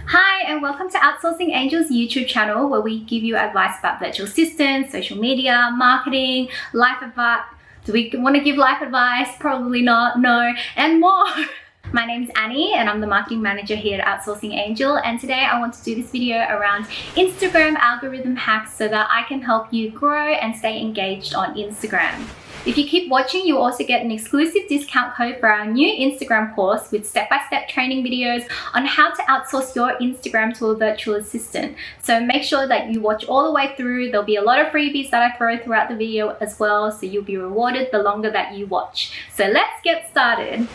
Hi and welcome to Outsourcing Angel's YouTube channel, where we give you advice about virtual assistants, social media, marketing, life advice. Do we want to give life advice? Probably not, no, and more. My name's Annie and I'm the marketing manager here at Outsourcing Angel, and today I want to do this video around Instagram algorithm hacks so that I can help you grow and stay engaged on Instagram. If you keep watching, you'll also get an exclusive discount code for our new Instagram course with step-by-step training videos on how to outsource your Instagram to a virtual assistant. So make sure that you watch all the way through. There'll be a lot of freebies that I throw throughout the video as well, so you'll be rewarded the longer that you watch. So let's get started.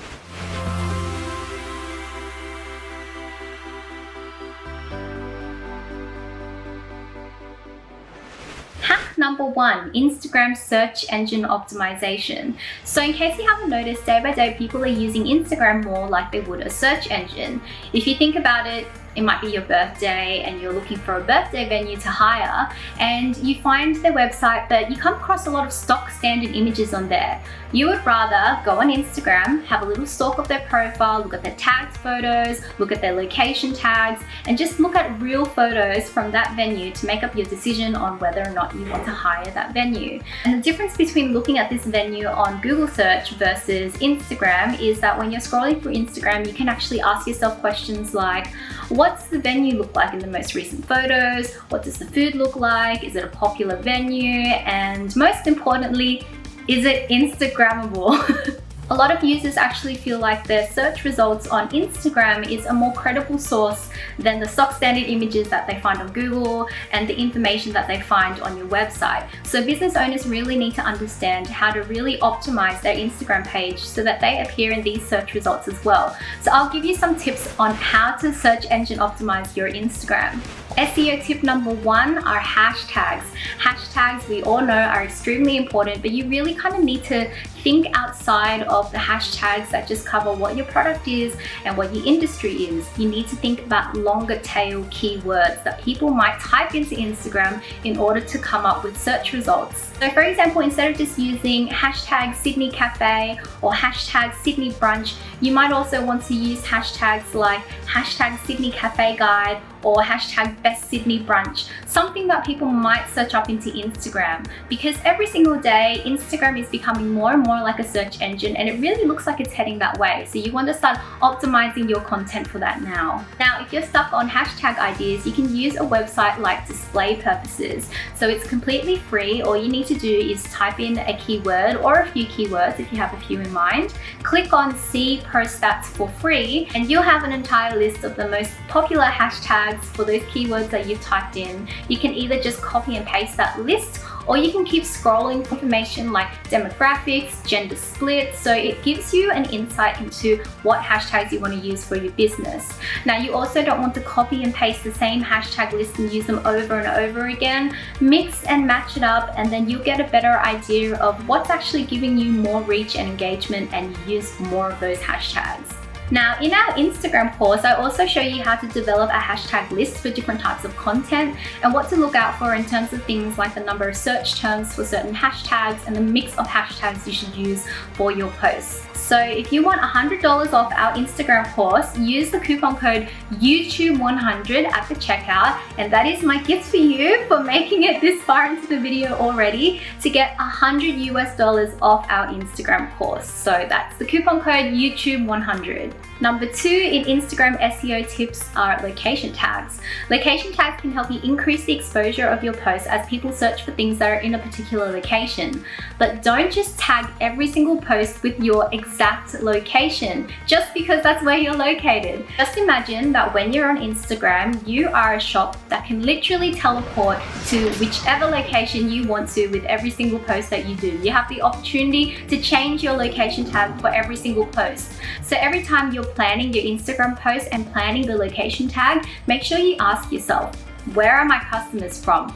Hack number one, Instagram search engine optimization. So in case you haven't noticed, day by day people are using Instagram more like they would a search engine. If you think about it, it might be your birthday and you're looking for a birthday venue to hire, and you find their website, but you come across a lot of stock standard images on there. You would rather go on Instagram, have a little stalk of their profile, look at their tagged photos, look at their location tags, and just look at real photos from that venue to make up your decision on whether or not you want to hire that venue. And the difference between looking at this venue on Google search versus Instagram is that when you're scrolling through Instagram, you can actually ask yourself questions like, what's the venue look like in the most recent photos? What does the food look like? Is it a popular venue? And most importantly, is it Instagrammable? A lot of users actually feel like their search results on Instagram is a more credible source than the stock standard images that they find on Google and the information that they find on your website. So business owners really need to understand how to really optimize their Instagram page so that they appear in these search results as well. So I'll give you some tips on how to search engine optimize your Instagram. SEO tip number one are hashtags. Hashtags, we all know, are extremely important, but you really kind of need to think outside of the hashtags that just cover what your product is and what your industry is. You need to think about longer tail keywords that people might type into Instagram in order to come up with search results. So for example, instead of just using hashtag Sydney Cafe or hashtag Sydney Brunch, you might also want to use hashtags like hashtag Sydney Cafe Guide or hashtag Best Sydney Brunch, something that people might search up into Instagram, because every single day Instagram is becoming more and more like a search engine, and it really looks like it's heading that way. So you want to start optimizing your content for that now. Now, if you're stuck on hashtag ideas, you can use a website like Display Purposes. So it's completely free. All you need to do is type in a keyword or a few keywords if you have a few in mind. Click on See Pro Stats for free, and you'll have an entire list of the most popular hashtags for those keywords that you've typed in. You can either just copy and paste that list, or you can keep scrolling for information like demographics, gender split, so it gives you an insight into what hashtags you want to use for your business. Now, you also don't want to copy and paste the same hashtag list and use them over and over again. Mix and match it up, and then you'll get a better idea of what's actually giving you more reach and engagement, and you use more of those hashtags. Now, in our Instagram course, I also show you how to develop a hashtag list for different types of content and what to look out for in terms of things like the number of search terms for certain hashtags and the mix of hashtags you should use for your posts. So if you want $100 off our Instagram course, use the coupon code YouTube100 at the checkout, and that is my gift for you for making it this far into the video already, to get $100 off our Instagram course. So that's the coupon code YouTube100. Number two in Instagram SEO tips are location tags. Location tags can help you increase the exposure of your posts as people search for things that are in a particular location. But don't just tag every single post with your exact location just because that's where you're located. Just imagine that when you're on Instagram, you are a shop that can literally teleport to whichever location you want to with every single post that you do. You have the opportunity to change your location tag for every single post. So every time you're planning your Instagram post and planning the location tag, make sure you ask yourself, where are my customers from?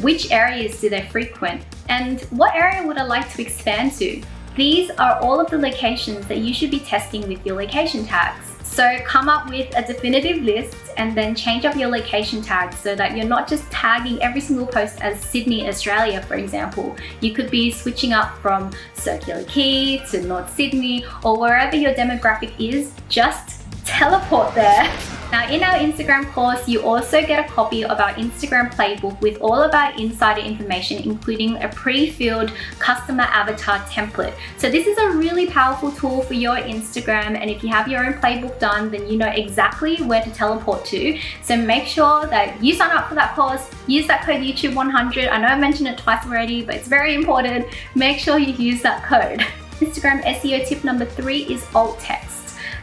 Which areas do they frequent? And what area would I like to expand to? These are all of the locations that you should be testing with your location tags. So come up with a definitive list and then change up your location tags so that you're not just tagging every single post as Sydney, Australia, for example. You could be switching up from Circular Quay to North Sydney, or wherever your demographic is, just teleport there. Now in our Instagram course, you also get a copy of our Instagram playbook with all of our insider information, including a pre-filled customer avatar template. So this is a really powerful tool for your Instagram, and if you have your own playbook done, then you know exactly where to teleport to. So make sure that you sign up for that course, use that code YouTube100. I know I mentioned it twice already, but it's very important. Make sure you use that code. Instagram SEO tip number 3 is alt text.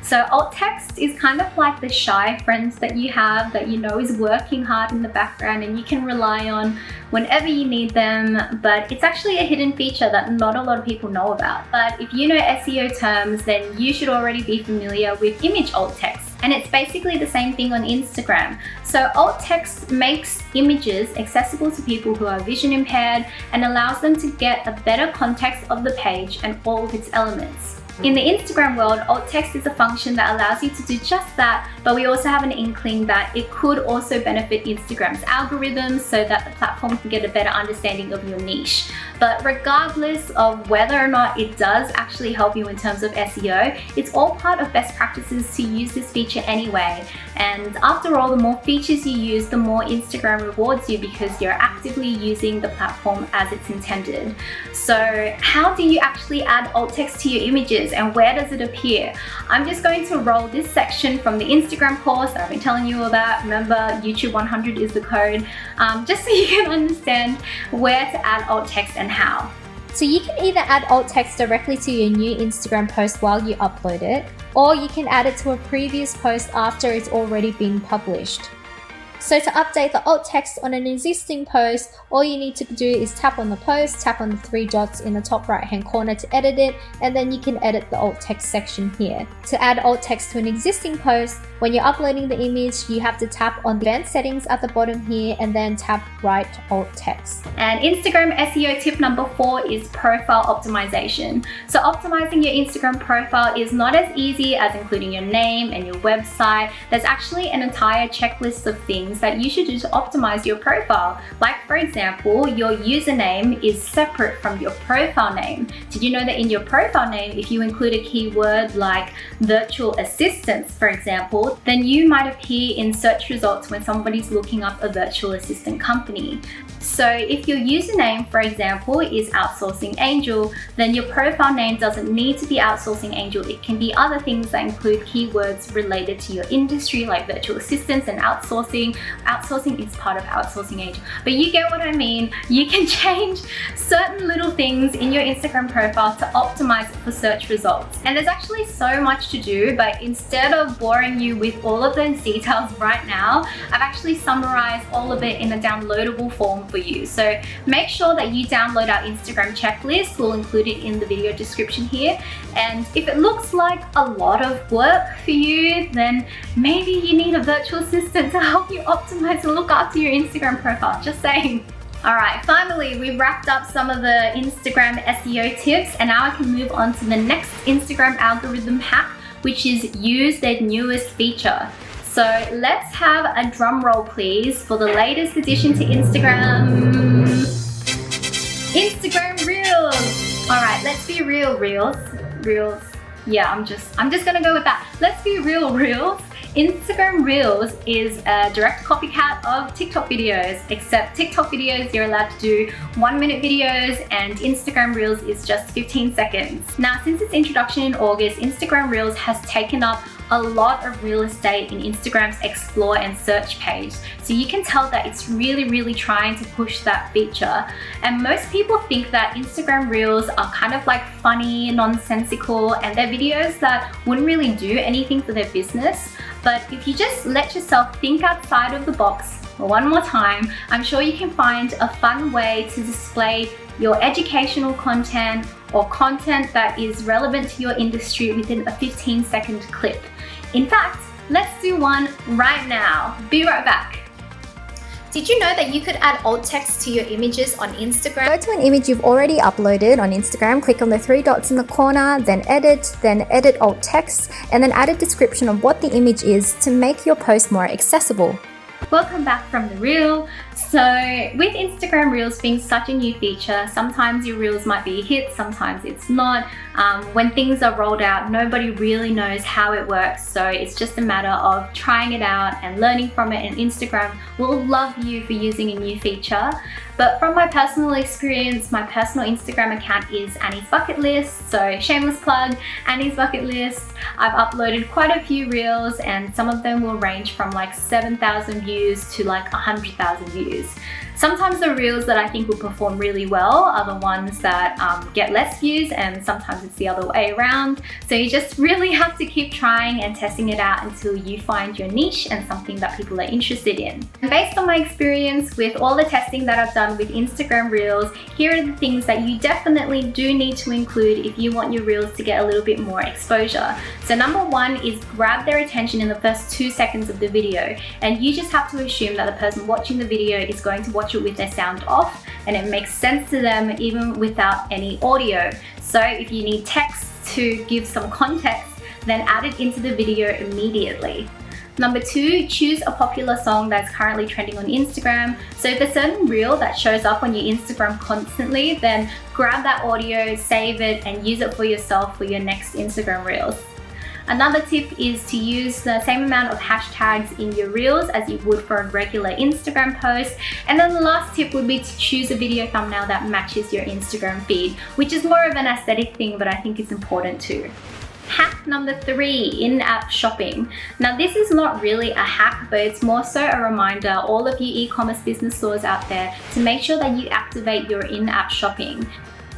So alt text is kind of like the shy friends that you have that you know is working hard in the background and you can rely on whenever you need them, but it's actually a hidden feature that not a lot of people know about. But if you know SEO terms, then you should already be familiar with image alt text. And it's basically the same thing on Instagram. So alt text makes images accessible to people who are vision impaired and allows them to get a better context of the page and all of its elements. In the Instagram world, alt text is a function that allows you to do just that, but we also have an inkling that it could also benefit Instagram's algorithms so that the platform can get a better understanding of your niche. But regardless of whether or not it does actually help you in terms of SEO, it's all part of best practices to use this feature anyway. And after all, the more features you use, the more Instagram rewards you because you're actively using the platform as it's intended. So how do you actually add alt text to your images and where does it appear? I'm just going to roll this section from the Instagram course that I've been telling you about. Remember, YouTube100 is the code, just so you can understand where to add alt text and how. So you can either add alt text directly to your new Instagram post while you upload it, or you can add it to a previous post after it's already been published. So to update the alt text on an existing post, all you need to do is tap on the post, tap on the 3 dots in the top right hand corner to edit it, and then you can edit the alt text section here. To add alt text to an existing post, when you're uploading the image, you have to tap on the advanced settings at the bottom here and then tap write alt text. And Instagram SEO tip number 4 is profile optimization. So optimizing your Instagram profile is not as easy as including your name and your website. There's actually an entire checklist of things that you should do to optimize your profile. Like for example, your username is separate from your profile name. Did you know that in your profile name, if you include a keyword like virtual assistants, for example, then you might appear in search results when somebody's looking up a virtual assistant company. So if your username, for example, is Outsourcing Angel, then your profile name doesn't need to be Outsourcing Angel. It can be other things that include keywords related to your industry, like virtual assistants and outsourcing. Outsourcing is part of Outsourcing Angel, but you get what I mean. You can change certain little things in your Instagram profile to optimize it for search results. And there's actually so much to do, but instead of boring you with all of those details right now, I've actually summarized all of it in a downloadable form for you. So make sure that you download our Instagram checklist. We'll include it in the video description here. And if it looks like a lot of work for you, then maybe you need a virtual assistant to help you optimize and look after your Instagram profile. Just saying. Alright, finally we've wrapped up some of the Instagram SEO tips, and now I can move on to the next Instagram algorithm hack, which is use their newest feature. So let's have a drum roll please for the latest addition to Instagram Reels. Alright, let's be real, Reels. Yeah, I'm just gonna go with that. Let's be real, Reels. Instagram Reels is a direct copycat of TikTok videos, except TikTok videos you're allowed to do 1-minute videos and Instagram Reels is just 15 seconds. Now, since its introduction in August, Instagram Reels has taken up a lot of real estate in Instagram's explore and search page. So you can tell that it's really trying to push that feature. And most people think that Instagram Reels are kind of like funny, nonsensical, and they're videos that wouldn't really do anything for their business. But if you just let yourself think outside of the box one more time, I'm sure you can find a fun way to display your educational content or content that is relevant to your industry within a 15-second clip. In fact, let's do one right now. Be right back. Did you know that you could add alt text to your images on Instagram? Go to an image you've already uploaded on Instagram, click on the 3 dots in the corner, then edit alt text, and then add a description of what the image is to make your post more accessible. Welcome back from the reel. So with Instagram Reels being such a new feature, sometimes your Reels might be a hit, sometimes it's not. When things are rolled out, nobody really knows how it works, so it's just a matter of trying it out and learning from it, and Instagram will love you for using a new feature. But from my personal experience, my personal Instagram account is Annie's Bucket List, so shameless plug, Annie's Bucket List. I've uploaded quite a few Reels and some of them will range from like 7,000 views to like 100,000 views. Sometimes the Reels that I think will perform really well are the ones that get less views, and sometimes it's the other way around. So you just really have to keep trying and testing it out until you find your niche and something that people are interested in. And based on my experience with all the testing that I've done with Instagram Reels, here are the things that you definitely do need to include if you want your Reels to get a little bit more exposure. So number one is grab their attention in the first 2 seconds of the video, and you just have to assume that the person watching the video is going to watch it with their sound off and it makes sense to them even without any audio. So if you need text to give some context, then add it into the video immediately. Number two, choose a popular song that's currently trending on Instagram. So if a certain reel that shows up on your Instagram constantly, then grab that audio, save it, and use it for yourself for your next Instagram Reels. Another tip is to use the same amount of hashtags in your Reels as you would for a regular Instagram post. And then the last tip would be to choose a video thumbnail that matches your Instagram feed, which is more of an aesthetic thing, but I think it's important too. Hack number three, in-app shopping. Now this is not really a hack, but it's more so a reminder, all of you e-commerce business stores out there, to make sure that you activate your in-app shopping.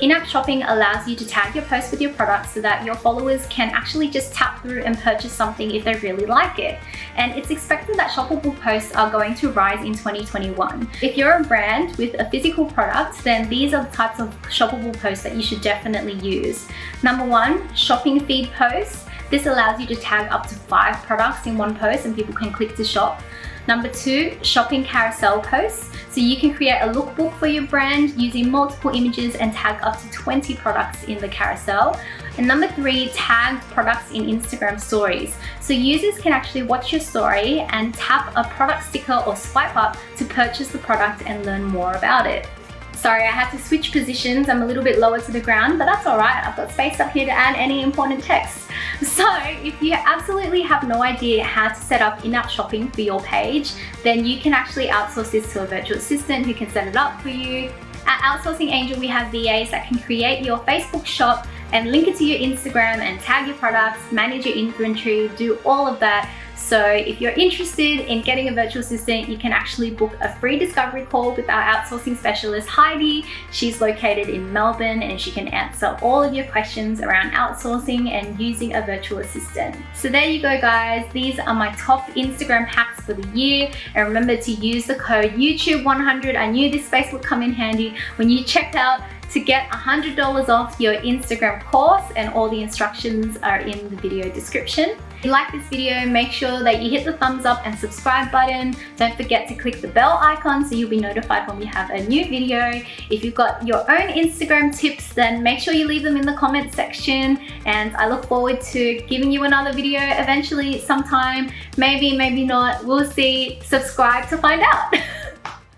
In-app shopping allows you to tag your post with your product so that your followers can actually just tap through and purchase something if they really like it. And it's expected that shoppable posts are going to rise in 2021. If you're a brand with a physical product, then these are the types of shoppable posts that you should definitely use. Number one, shopping feed posts. This allows you to tag up to 5 products in one post and people can click to shop. Number two, shopping carousel posts. So you can create a lookbook for your brand using multiple images and tag up to 20 products in the carousel. And number three, tagged products in Instagram stories. So users can actually watch your story and tap a product sticker or swipe up to purchase the product and learn more about it. Sorry, I had to switch positions. I'm a little bit lower to the ground, but that's all right. I've got space up here to add any important text. So if you absolutely have no idea how to set up in-app shopping for your page, then you can actually outsource this to a virtual assistant who can set it up for you. At Outsourcing Angel, we have VAs that can create your Facebook shop and link it to your Instagram and tag your products, manage your inventory, do all of that. So if you're interested in getting a virtual assistant, you can actually book a free discovery call with our outsourcing specialist, Heidi. She's located in Melbourne and she can answer all of your questions around outsourcing and using a virtual assistant. So there you go, guys. These are my top Instagram hacks for the year. And remember to use the code YouTube100. I knew this space would come in handy when you checked out, to get $100 off your Instagram course, and all the instructions are in the video description. If you like this video, make sure that you hit the thumbs up and subscribe button. Don't forget to click the bell icon so you'll be notified when we have a new video. If you've got your own Instagram tips, then make sure you leave them in the comment section, and I look forward to giving you another video eventually sometime. Maybe, maybe not. We'll see. Subscribe to find out.